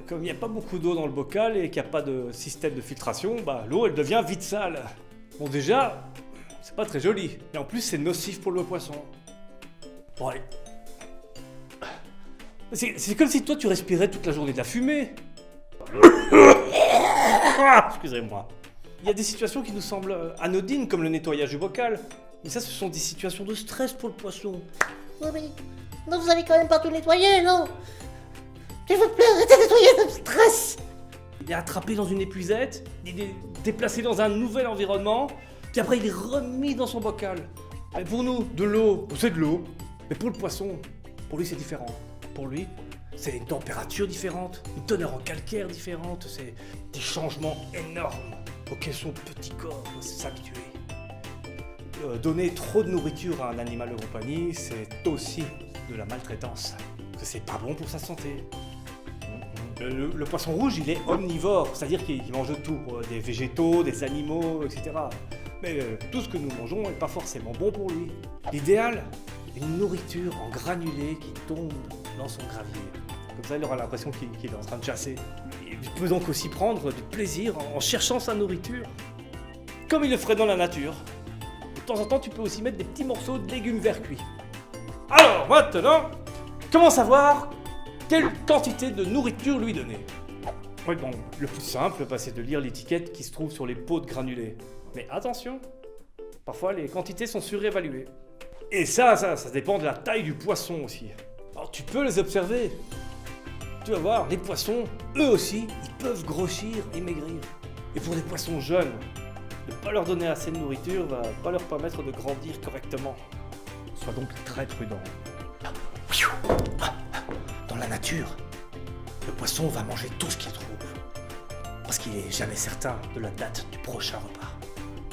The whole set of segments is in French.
comme il n'y a pas beaucoup d'eau dans le bocal et qu'il n'y a pas de système de filtration, bah, l'eau elle devient vite sale. Bon déjà, c'est pas très joli. Et en plus c'est nocif pour le poisson. Bon allez. C'est comme si toi tu respirais toute la journée de la fumée. Excusez-moi. Il y a des situations qui nous semblent anodines comme le nettoyage du bocal. Mais ça ce sont des situations de stress pour le poisson. Oui, mais non, vous allez quand même pas tout nettoyer, non? S'il vous plaît, arrêtez de nettoyer, ça me stresse. Il est attrapé dans une épuisette, il est déplacé dans un nouvel environnement, puis après il est remis dans son bocal. Et pour nous, de l'eau, c'est de l'eau. Mais pour le poisson, pour lui c'est différent. Pour lui, c'est une température différente, une teneur en calcaire différente, c'est des changements énormes auxquels son petit corps doit s'habituer. Donner trop de nourriture à un animal de compagnie, c'est aussi de la maltraitance. Parce que c'est pas bon pour sa santé. Le poisson rouge, il est omnivore, c'est-à-dire qu'il mange de tout, des végétaux, des animaux, etc. Mais tout ce que nous mangeons n'est pas forcément bon pour lui. L'idéal, une nourriture en granulés qui tombe dans son gravier. Comme ça, il aura l'impression qu'il est en train de chasser. Il peut donc aussi prendre du plaisir en cherchant sa nourriture, comme il le ferait dans la nature. De temps en temps, tu peux aussi mettre des petits morceaux de légumes verts cuits. Alors, maintenant, comment savoir quelle quantité de nourriture lui donner? Oui, bon, le plus simple, c'est de lire l'étiquette qui se trouve sur les pots de granulés. Mais attention, parfois les quantités sont surévaluées. Et ça dépend de la taille du poisson aussi. Alors tu peux les observer. Tu vas voir, les poissons, eux aussi, ils peuvent grossir et maigrir. Et pour des poissons jeunes, ne pas leur donner assez de nourriture va pas leur permettre de grandir correctement. Sois donc très prudent. Dans la nature, le poisson va manger tout ce qu'il trouve. Parce qu'il est jamais certain de la date du prochain repas.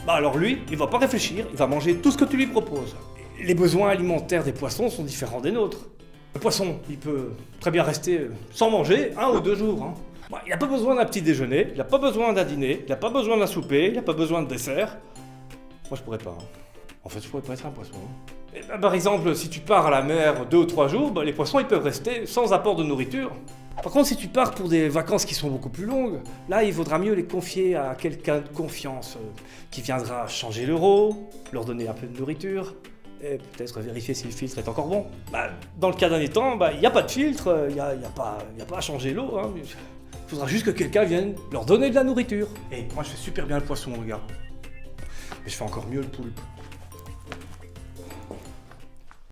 Bah alors lui, il va pas réfléchir, il va manger tout ce que tu lui proposes. Les besoins alimentaires des poissons sont différents des nôtres. Le poisson, il peut très bien rester sans manger 1 ou 2 jours. Hein. Bah, il n'a pas besoin d'un petit déjeuner, il n'a pas besoin d'un dîner, il n'a pas besoin d'un souper, il n'a pas besoin de dessert. Moi je pourrais pas. Hein. En fait, je pourrais pas être un poisson. Et bah, par exemple, si tu pars à la mer 2 ou 3 jours, bah, les poissons ils peuvent rester sans apport de nourriture. Par contre, si tu pars pour des vacances qui sont beaucoup plus longues, là, il vaudra mieux les confier à quelqu'un de confiance qui viendra changer l'euro, leur donner un peu de nourriture, et peut-être vérifier si le filtre est encore bon. Bah, dans le cas d'un étang, il n'y a pas de filtre, il n'y a pas à changer l'eau. Hein. Il faudra juste que quelqu'un vienne leur donner de la nourriture. Et moi, je fais super bien le poisson, regarde. Mais je fais encore mieux le poulpe.